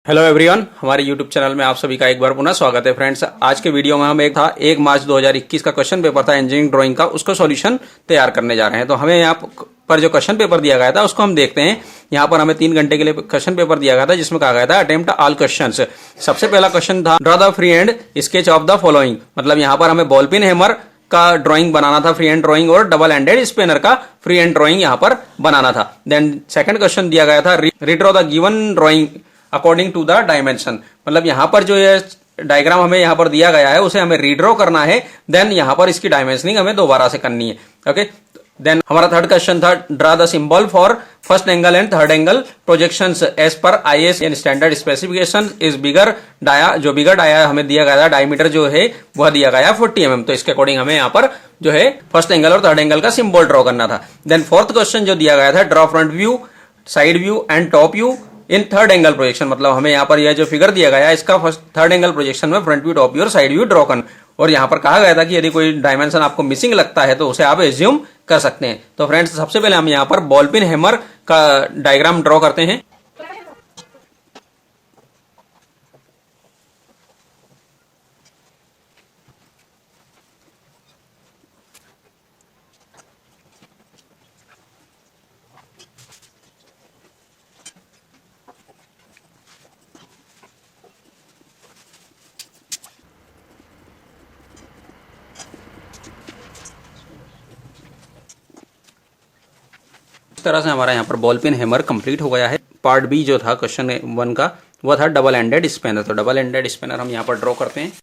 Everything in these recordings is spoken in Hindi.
हेलो एवरीवन, हमारे यूट्यूब चैनल में आप सभी का एक बार पुनः स्वागत है। फ्रेंड्स, आज के वीडियो में हम 1 मार्च 2021 का क्वेश्चन पेपर था इंजीनियरिंग ड्राइंग का, उसको सॉल्यूशन तैयार करने जा रहे हैं। तो हमें यहाँ पर जो क्वेश्चन पेपर दिया गया था उसको हम देखते हैं। यहाँ पर हमें 3 घंटे के लिए क्वेश्चन पेपर दिया गया था, जिसमें कहा गया था अटेम्प्ट ऑल क्वेश्चंस। सबसे पहला क्वेश्चन था draw the free hand sketch of the following. मतलब यहाँ पर हमें बॉल पिन हैमर का ड्राइंग बनाना था, फ्री हैंड ड्राइंग, और डबल हैंडेड स्पिनर का फ्री हैंड ड्राइंग यहाँ पर बनाना था। देन सेकंड क्वेश्चन दिया गया था redraw the given drawing according to the dimension. मतलब यहाँ पर जो ये डायग्राम हमें यहाँ पर दिया गया है उसे हमें रीड्रॉ करना है, देन यहाँ पर इसकी डायमेंशनिंग हमें दोबारा से करनी है। ओके, देन हमारा थर्ड क्वेश्चन था draw the symbol for first angle and third angle projections as per IS and standard specification is bigger dia. जो बिगर डाया हमें दिया गया था, डायमीटर जो है वह दिया गया 40 mm। तो इसके अकॉर्डिंग हमें यहाँ पर जो है फर्स्ट एंगल और थर्ड एंगल का सिंबल ड्रॉ करना था। देन फोर्थ क्वेश्चन जो दिया गया था draw front view, side view and top view in third angle projection. मतलब हमें यहाँ पर यह जो फिगर दिया गया है इसका फर्स्ट थर्ड एंगल प्रोजेक्शन में फ्रंट व्यू, टॉप व्यू और साइड व्यू ड्रॉ करना। और यहाँ पर कहा गया था कि यदि कोई डायमेंशन आपको मिसिंग लगता है तो उसे आप एज्यूम कर सकते हैं। तो फ्रेंड्स, सबसे पहले हम यहाँ पर बॉल पिन हैमर का डायग्राम ड्रॉ करते हैं। तरह से हमारा यहाँ पर बॉल पिन हैमर कंप्लीट हो गया है। पार्ट बी जो था क्वेश्चन 1 का वो था डबल एंडेड स्पिनर। तो डबल एंडेड स्पिनर हम यहाँ पर ड्रॉ करते हैं।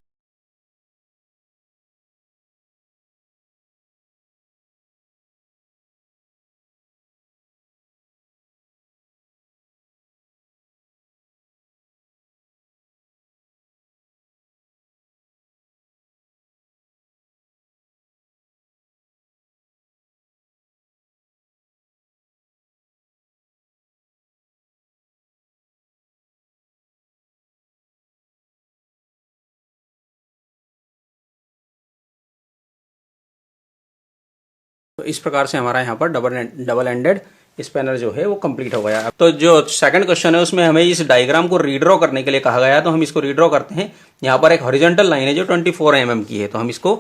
तो इस प्रकार से हमारा यहाँ पर डबल एंडेड स्पैनर जो है वो कंप्लीट हो गया। तो जो सेकंड क्वेश्चन है उसमें हमें इस डायग्राम को रीड्रॉ करने के लिए कहा गया है, तो हम इसको रीड्रॉ करते हैं। यहाँ पर एक हॉरिजॉन्टल लाइन है जो 24 mm की है, तो हम इसको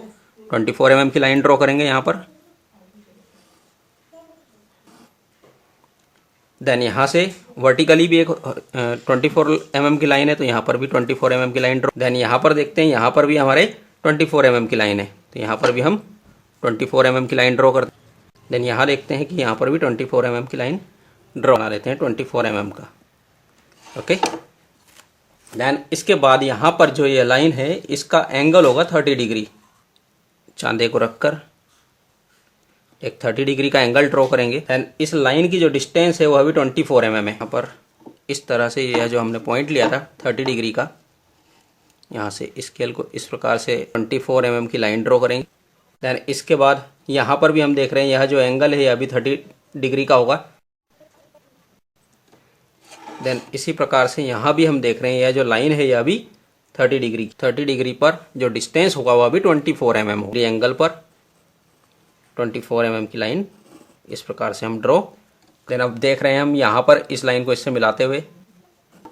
24 mm की लाइन ड्रॉ करेंगे यहाँ पर। देन यहाँ से वर्टिकली भी एक 24 mm की लाइन है, तो यहाँ पर भी 24 mm की लाइन ड्रॉ। देन यहाँ पर देखते हैं, यहाँ पर भी हमारे 24 mm की लाइन है, तो यहाँ पर भी हम 24 mm की लाइन ड्रॉ करते हैं। देन यहाँ देखते हैं कि यहाँ पर भी 24 mm की लाइन ड्रॉ बना लेते हैं 24 mm का। ओके, देन इसके बाद यहाँ पर जो ये लाइन है इसका एंगल होगा 30 डिग्री। चांदे को रखकर एक 30 डिग्री का एंगल ड्रॉ करेंगे। देन इस लाइन की जो डिस्टेंस है वह भी 24 mm है। यहाँ पर इस तरह से यह जो हमने पॉइंट लिया था 30 डिग्री का, यहाँ से स्केल को इस प्रकार से 24 mm की लाइन ड्रॉ करेंगे। देन इसके बाद यहाँ पर भी हम देख रहे हैं यह जो एंगल है यह भी 30 डिग्री का होगा। देन इसी प्रकार से यहाँ भी हम देख रहे हैं यह जो लाइन है यह भी 30 डिग्री पर जो डिस्टेंस होगा वह भी 24 mm होगा। एंगल पर 24 mm की लाइन इस प्रकार से हम ड्रॉ। देन अब देख रहे हैं हम यहाँ पर इस लाइन को इससे मिलाते हुए,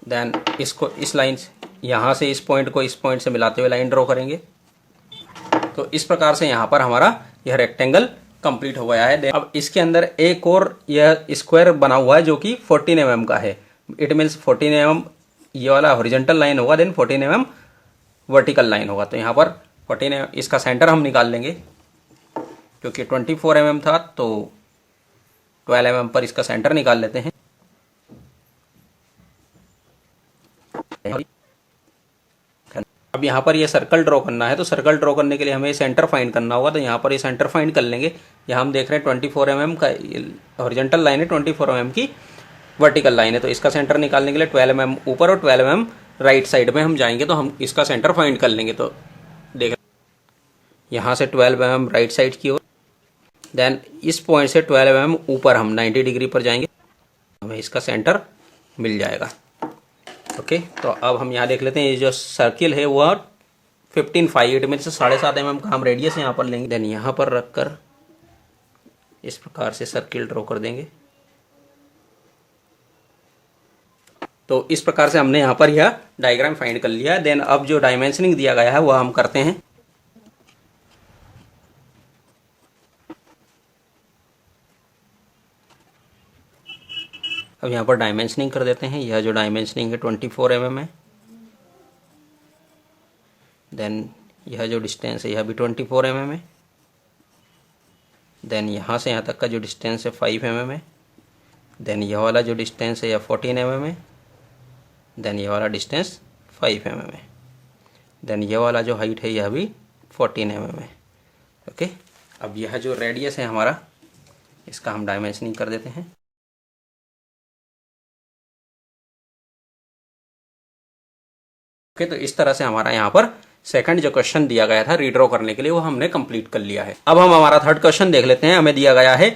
देन इसको इस लाइन यहाँ से इस पॉइंट को इस पॉइंट से मिलाते हुए लाइन ड्रॉ करेंगे। तो इस प्रकार से यहाँ पर हमारा यह रेक्टेंगल कंप्लीट हो गया है। अब इसके अंदर एक और यह स्क्वायर बना हुआ है जो कि 14 mm का है। इट मीन्स 14 mm ये वाला हॉरिजॉन्टल लाइन होगा, देन 14 mm वर्टिकल लाइन होगा। तो यहाँ पर 14 mm इसका सेंटर हम निकाल लेंगे, क्योंकि 24 mm था तो 12 mm पर इसका सेंटर निकाल लेते हैं। अब यहाँ पर ये सर्कल ड्रॉ करना है, तो सर्कल ड्रॉ करने के लिए हमें सेंटर फाइंड करना होगा। तो यहाँ पर ये सेंटर फाइंड कर लेंगे। यहाँ हम देख रहे हैं 24 mm का हॉरिजॉन्टल लाइन है, 24 mm की वर्टिकल लाइन है। तो इसका सेंटर निकालने के लिए 12 mm ऊपर और 12 mm राइट साइड में हम जाएंगे, तो हम इसका सेंटर फाइंड कर लेंगे। तो देख यहाँ से 12 mm राइट साइड की ओर, देन इस पॉइंट से 12 mm ऊपर हम 90 डिग्री पर जाएंगे, हमें इसका सेंटर मिल जाएगा। ओके, तो अब हम यहाँ देख लेते हैं ये जो सर्किल है वह 15.5 में से 7.5 mm का हम रेडियस यहाँ पर लेंगे। देन यहाँ पर रखकर इस प्रकार से सर्किल ड्रॉ कर देंगे। तो इस प्रकार से हमने यहाँ पर यह डायग्राम फाइंड कर लिया। देन अब जो डायमेंशनिंग दिया गया है वह हम करते हैं। अब यहाँ पर डायमेंशनिंग कर देते हैं। यह जो डायमेंशनिंग है 24 mm है। देन यह जो डिस्टेंस है यह भी 24 mm है। देन यहाँ से यहाँ तक का जो डिस्टेंस है 5 mm है। देन यह वाला जो डिस्टेंस है यह 14 mm है। देन यह वाला डिस्टेंस 5 mm है। देन यह वाला जो हाइट है यह भी 14 mm है। ओके, अब यह जो रेडियस है हमारा, इसका हम डायमेंशनिंग कर देते हैं। ओके, तो इस तरह से हमारा यहाँ पर सेकंड जो क्वेश्चन दिया गया था रीड्रॉ करने के लिए वो हमने कंप्लीट कर लिया है। अब हम हमारा थर्ड क्वेश्चन देख लेते हैं। हमें दिया गया है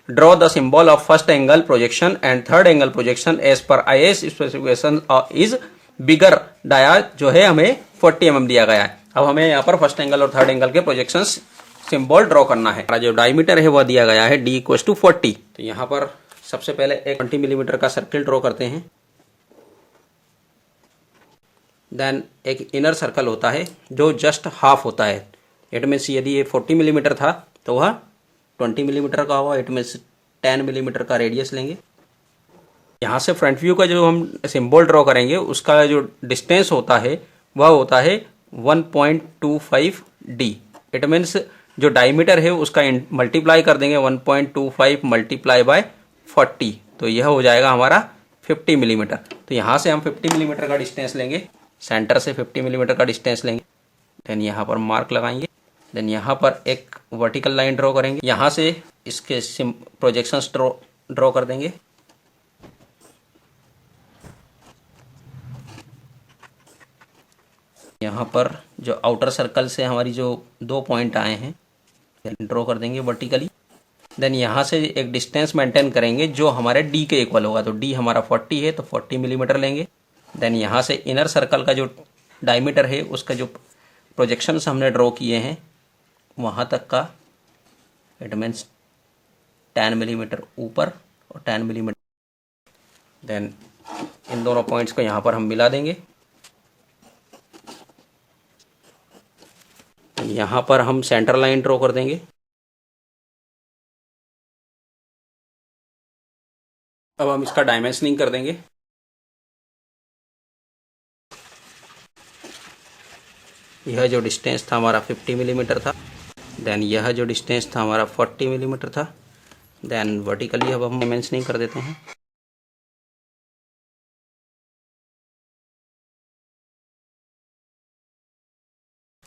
draw the symbol of first angle projection and third angle projection as per IAS specification is bigger. Dia जो है हमें 40 mm दिया गया है। अब हमें यहाँ पर फर्स्ट एंगल और थर्ड एंगल के प्रोजेक्शन सिंबल ड्रॉ करना है। जो डायमीटर है वह दिया गया है D = 40। तो यहाँ पर सबसे पहले एक 20 mm का सर्किल ड्रॉ करते हैं। देन एक इनर सर्कल होता है जो जस्ट हाफ होता है। इट मीन्स यदि ये 40 mm था तो वह 20 mm का हुआ। इट मीन्स 10 mm का रेडियस लेंगे। यहाँ से फ्रंट व्यू का जो हम सिंबल ड्रॉ करेंगे उसका जो डिस्टेंस होता है वह होता है 1.25 D। इट मीन्स जो डायमीटर है उसका मल्टीप्लाई कर देंगे 1.25 मल्टीप्लाई बाय 40, तो यह हो जाएगा हमारा 50 mm। तो यहाँ से हम 50 mm का डिस्टेंस लेंगे, सेंटर से 50 mm का डिस्टेंस लेंगे। देन यहाँ पर मार्क लगाएंगे। देन यहाँ पर एक वर्टिकल लाइन ड्रॉ करेंगे। यहाँ से इसके प्रोजेक्शंस ड्रॉ कर देंगे। यहाँ पर जो आउटर सर्कल से हमारी जो 2 पॉइंट आए हैं ड्रॉ कर देंगे वर्टिकली। देन यहाँ से एक डिस्टेंस मेंटेन करेंगे जो हमारे D के इक्वल होगा। तो D हमारा 40 है तो 40 mm लेंगे। देन यहाँ से इनर सर्कल का जो डायमीटर है उसका जो प्रोजेक्शंस हमने ड्रॉ किए हैं वहाँ तक का, इट मीन्स 10 mm ऊपर और 10 mm। देन इन दोनों पॉइंट्स को यहाँ पर हम मिला देंगे। यहाँ पर हम सेंटर लाइन ड्रॉ कर देंगे। अब हम इसका डायमेंशनिंग कर देंगे। यह जो डिस्टेंस था हमारा 50 mm था। देन यह जो डिस्टेंस था हमारा 40 mm था। देन वर्टिकली अब हम डायमेंशनिंग कर देते हैं।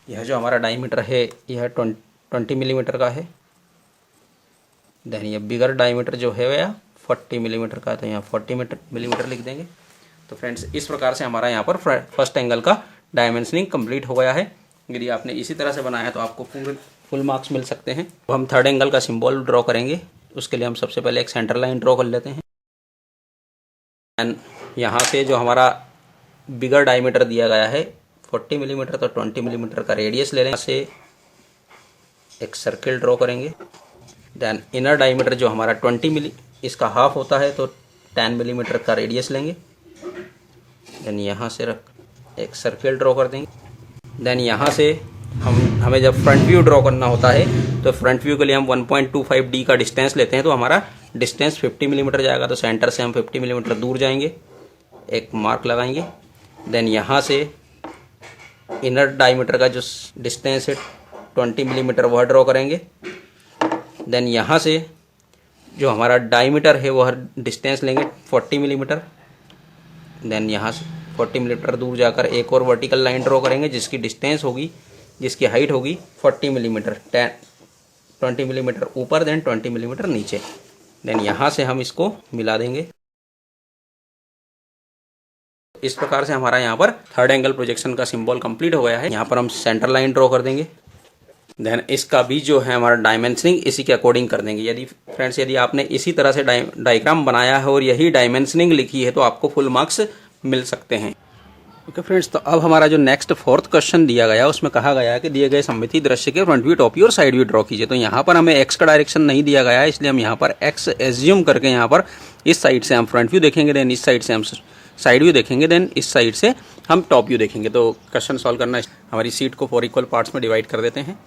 यह जो हमारा डायमीटर है यह 20 mm का है। देन यह बिगर डायमीटर जो है वह 40 mm का है, तो यहाँ 40 mm लिख देंगे। तो फ्रेंड्स इस प्रकार से हमारा यहाँ पर फर्स्ट एंगल का डायमेंशनिंग कंप्लीट हो गया है। यदि आपने इसी तरह से बनाया तो आपको फुल मार्क्स मिल सकते हैं। तो हम थर्ड एंगल का सिंबल ड्रॉ करेंगे। उसके लिए हम सबसे पहले एक सेंटर लाइन ड्रॉ कर लेते हैं। एंड यहाँ से जो हमारा बिगर डायमीटर दिया गया है 40 mm, तो 20 mm का रेडियस ले लें। यहाँ से एक सर्किल ड्रॉ करेंगे। देन इनर डायमीटर जो हमारा 20 mm इसका हाफ होता है तो 10 mm का रेडियस लेंगे। देन यहाँ से एक सर्किल ड्रॉ कर देंगे। देन यहाँ से हमें जब फ्रंट व्यू ड्रॉ करना होता है तो फ्रंट व्यू के लिए हम 1.25 D का डिस्टेंस लेते हैं। तो हमारा डिस्टेंस 50 mm जाएगा। तो सेंटर से हम 50 mm दूर जाएंगे, एक मार्क लगाएंगे। देन यहाँ से इनर डायमीटर का जो डिस्टेंस है 20 mm वह ड्रॉ करेंगे। देन यहाँ से जो हमारा डायमीटर है वह डिस्टेंस लेंगे 40 mm। देन यहाँ से 40 mm दूर जाकर एक और वर्टिकल लाइन ड्रॉ करेंगे जिसकी डिस्टेंस होगी, जिसकी हाइट होगी 40 mm, 20 mm ऊपर देन 20 mm नीचे। देन यहाँ से हम इसको मिला देंगे। इस प्रकार से हमारा यहाँ पर थर्ड एंगल प्रोजेक्शन का सिंबल कंप्लीट हो गया है। यहाँ पर हम सेंटर लाइन ड्रॉ कर देंगे। देन इसका भी जो है हमारा डायमेंशनिंग इसी के अकॉर्डिंग कर देंगे। यदि फ्रेंड्स यदि आपने इसी तरह से डायग्राम बनाया है और यही डायमेंशनिंग लिखी है तो आपको फुल मार्क्स मिल सकते हैं। ओके फ्रेंड्स, तो अब हमारा जो नेक्स्ट फोर्थ क्वेश्चन दिया गया उसमें कहा गया है कि दिए गए सममिति दृश्य के फ्रंट व्यू, टॉप व्यू और साइड व्यू ड्रॉ कीजिए। तो यहाँ पर हमें एक्स का डायरेक्शन नहीं दिया गया है, इसलिए हम यहाँ पर एक्स एज्यूम करके यहाँ पर इस साइड से हम फ्रंट व्यू देखेंगे। देन इस साइड से हम साइड व्यू देखेंगे, देन इस साइड से हम टॉप व्यू देखेंगे। तो क्वेश्चन सॉल्व करना, हमारी सीट को 4 इक्वल पार्ट्स में डिवाइड कर देते हैं।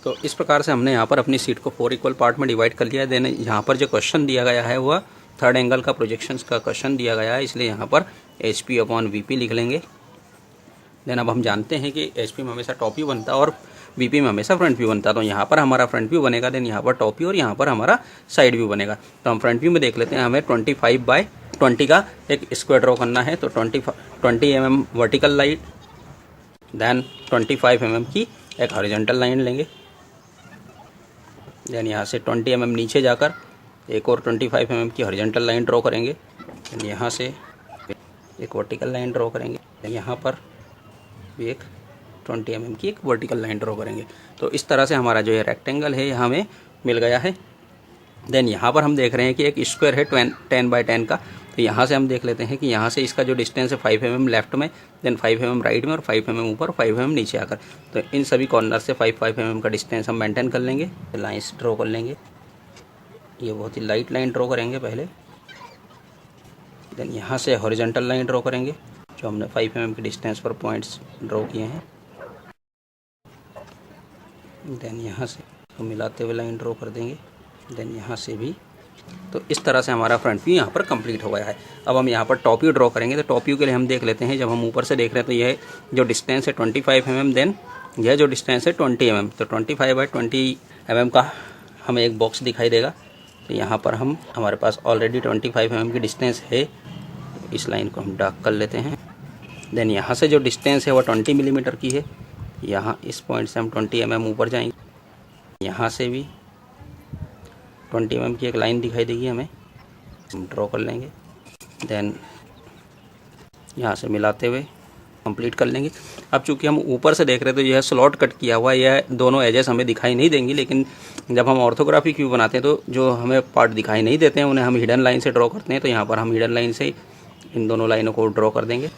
तो इस प्रकार से हमने यहाँ पर अपनी सीट को 4 इक्वल पार्ट में डिवाइड कर लिया है। देन यहाँ पर जो क्वेश्चन दिया गया है वह थर्ड एंगल का प्रोजेक्शंस का क्वेश्चन दिया गया है, इसलिए यहाँ पर HP/VP लिख लेंगे। देन अब हम जानते हैं कि HP में हमेशा टॉप व्यू बनता है और VP में हमेशा फ्रंट व्यू बनता है। तो यहाँ पर हमारा फ्रंट व्यू बनेगा, देन यहाँ पर टॉप व्यू और यहाँ पर हमारा साइड व्यू बनेगा। तो हम फ्रंट व्यू में देख लेते हैं, हमें 25/20 का एक स्क्वायर ड्रॉ करना है। तो 20 mm vertical line, then 25 mm की एक हॉरिजॉन्टल लाइन लेंगे। देन यहाँ से 20 mm नीचे जाकर एक और 25 mm की हॉरिजॉन्टल लाइन ड्रॉ करेंगे। देन यहाँ से एक वर्टिकल लाइन ड्रॉ करेंगे। देन यहाँ पर भी एक 20 mm की एक वर्टिकल लाइन ड्रॉ करेंगे। तो इस तरह से हमारा जो ये रेक्टेंगल है हमें मिल गया है। देन यहाँ पर हम देख रहे हैं कि एक स्क्वायर है 10/10 का। तो यहाँ से हम देख लेते हैं कि यहाँ से इसका जो डिस्टेंस है 5 mm लेफ्ट में, देन 5 mm राइट में और 5 mm ऊपर, 5 mm नीचे आकर। तो इन सभी कॉर्नर से 5 mm का डिस्टेंस हम मेंटेन कर लेंगे। लाइन्स ड्रॉ कर लेंगे, ये बहुत ही लाइट लाइन ड्रॉ करेंगे पहले। देन यहाँ से हॉरिजॉन्टल लाइन ड्रॉ करेंगे, जो हमने 5 mm के डिस्टेंस पर पॉइंट्स ड्रॉ किए हैं। देन यहाँ से तो मिलाते हुए लाइन ड्रॉ कर देंगे। देन यहाँ से भी। तो इस तरह से हमारा फ्रंट व्यू यहाँ पर कंप्लीट हो गया है। अब हम यहाँ पर टॉप व्यू ड्रॉ करेंगे। तो टॉप व्यू के लिए हम देख लेते हैं, जब हम ऊपर से देख रहे हैं तो यह जो डिस्टेंस है 25 mm, देन यह जो डिस्टेंस है 20 mm। तो 25/20 mm का हमें एक बॉक्स दिखाई देगा। तो यहाँ पर हमारे पास ऑलरेडी 25 mm की डिस्टेंस है, इस लाइन को हम डार्क कर लेते हैं। देन यहाँ से जो डिस्टेंस है वह 20 mm की है। यहाँ इस पॉइंट से हम 20 mm ऊपर जाएंगे। यहाँ से भी 20 mm की एक लाइन दिखाई देगी हमें, हम ड्रॉ कर लेंगे। देन यहाँ से मिलाते हुए कंप्लीट कर लेंगे। अब चूंकि हम ऊपर से देख रहे हैं तो यह स्लॉट कट किया हुआ है, यह दोनों एजेस हमें दिखाई नहीं देंगी। लेकिन जब हम ऑर्थोग्राफिक व्यू बनाते हैं तो जो हमें पार्ट दिखाई नहीं देते हैं उन्हें हम हिडन लाइन से ड्रॉ करते हैं। तो यहाँ पर हम हिडन लाइन से इन दोनों लाइनों को ड्रॉ कर देंगे।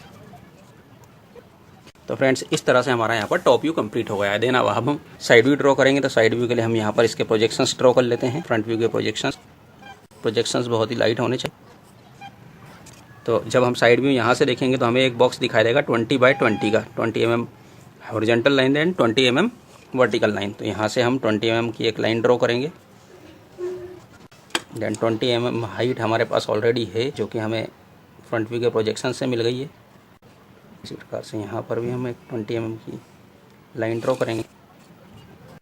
तो फ्रेंड्स, इस तरह से हमारा यहाँ पर टॉप व्यू कंप्लीट हो गया है। देन अब हम साइड व्यू ड्रॉ करेंगे। तो साइड व्यू के लिए हम यहाँ पर इसके प्रोजेक्शंस ड्रॉ कर लेते हैं। फ्रंट व्यू के प्रोजेक्शंस बहुत ही लाइट होने चाहिए। तो जब हम साइड व्यू यहाँ से देखेंगे तो हमें एक बॉक्स दिखाई देगा 20/20 का, 20 mm horizontal line, then 20 mm vertical line. तो यहाँ से हम 20 mm की एक लाइन ड्रॉ करेंगे। देन 20 mm हाइट हमारे पास ऑलरेडी है, जो कि हमें फ्रंट व्यू के प्रोजेक्शन से मिल गई है। इसी प्रकार से यहाँ पर भी हम एक 20 mm की लाइन ड्रॉ करेंगे।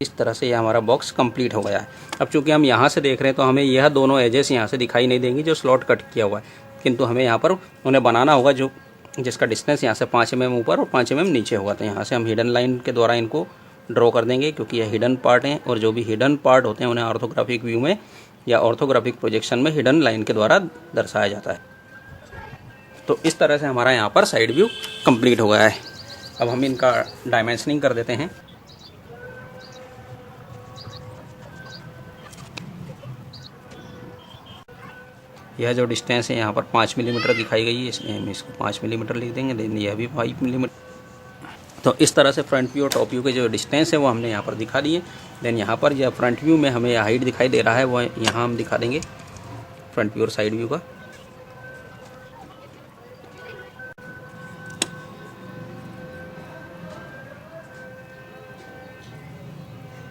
इस तरह से यह हमारा बॉक्स कंप्लीट हो गया है। अब चूंकि हम यहाँ से देख रहे हैं तो हमें यह दोनों एजेस यहाँ से दिखाई नहीं देंगी जो स्लॉट कट किया हुआ है, किंतु हमें यहाँ पर उन्हें बनाना होगा जो जिसका डिस्टेंस यहाँ से 5 mm ऊपर और 5 mm नीचे होगा। तो यहाँ से हम हिडन लाइन के द्वारा इनको ड्रॉ कर देंगे, क्योंकि यह हिडन पार्ट हैं और जो भी हिडन पार्ट होते हैं उन्हें ऑर्थोग्राफिक व्यू में या ऑर्थोग्राफिक प्रोजेक्शन में हिडन लाइन के द्वारा दर्शाया जाता है। तो इस तरह से हमारा यहाँ पर साइड व्यू कंप्लीट हो गया है। अब हम इनका डायमेंशनिंग कर देते हैं। यह जो डिस्टेंस है यहाँ पर 5 mm दिखाई गई है, इसलिए हम इसको 5 mm लिख देंगे। देन यह भी 5 mm। तो इस तरह से फ्रंट व्यू और टॉप व्यू के जो डिस्टेंस है वो हमने यहाँ पर दिखा दिए। देन यहाँ पर यह फ्रंट व्यू में हमें हाइट दिखाई दे रहा है, वो यहाँ हम दिखा देंगे फ्रंट व्यू और साइड व्यू का।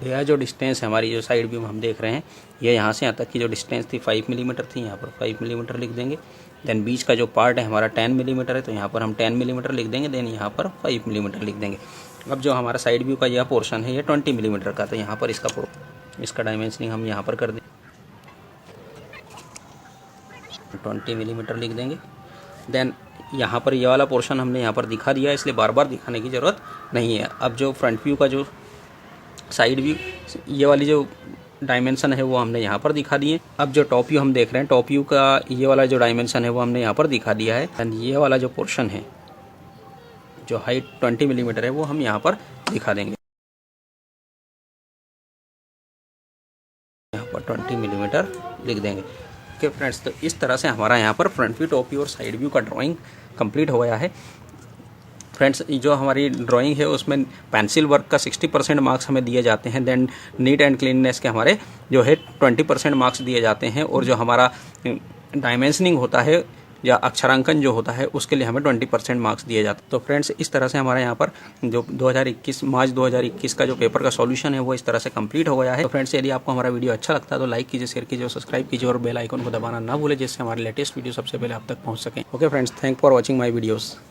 यह जो डिस्टेंस है हमारी जो साइड व्यू में हम देख रहे हैं, यह यहाँ से यहाँ तक की जो डिस्टेंस थी 5 mm थी, यहाँ पर 5 mm लिख देंगे। देन बीच का जो पार्ट है हमारा 10 mm है, तो यहाँ पर हम 10 mm लिख देंगे। देन यहाँ पर 5 mm लिख देंगे। अब जो हमारा साइड व्यू का यह पोर्शन है यह 20 mm का, तो यहाँ पर इसका डायमेंशनिंग हम यहाँ पर कर दें, 20 mm लिख देंगे। देन यहाँ पर यह वाला पोर्शन हमने यहाँ पर दिखा दिया है, इसलिए बार बार दिखाने की ज़रूरत नहीं है। अब जो फ्रंट व्यू का जो साइड व्यू ये वाली जो डायमेंशन है वो हमने यहाँ पर दिखा दिए। अब जो टॉप व्यू हम देख रहे हैं, टॉप व्यू का ये वाला जो डायमेंशन है वो हमने यहाँ पर दिखा दिया है। एंड ये वाला जो पोर्शन है जो हाइट 20 mm है वो हम यहाँ पर दिखा देंगे, यहाँ पर 20 mm लिख देंगे। ओके फ्रेंड्स, तो इस तरह से हमारा यहाँ पर फ्रंट व्यू, टॉप व्यू और साइड व्यू का ड्राइंग कंप्लीट हो गया है। फ्रेंड्स, जो हमारी ड्राइंग है उसमें पेंसिल वर्क का 60% मार्क्स हमें दिए जाते हैं। देन नीट एंड क्लीननेस के हमारे जो है 20% मार्क्स दिए जाते हैं। और जो हमारा डायमेंशनिंग होता है या अक्षरांकन जो होता है उसके लिए हमें 20% मार्क्स दिए जाते हैं। तो फ्रेंड्स इस तरह से हमारे यहाँ पर जो 2021 मार्च 2021 का जो पेपर का सॉल्यूशन है वो इस तरह से कंप्लीट हो गया है। तो फ्रेंड्स यदि आपको हमारा वीडियो अच्छा लगता है तो लाइक कीजिए, शेयर कीजिए और सब्सक्राइब कीजिए और बेल आइकन को दबाना ना भूलें, जिससे हमारे लेटेस्ट वीडियो सबसे पहले आप तक पहुँच सकें। Okay friends, thank for watching my videos.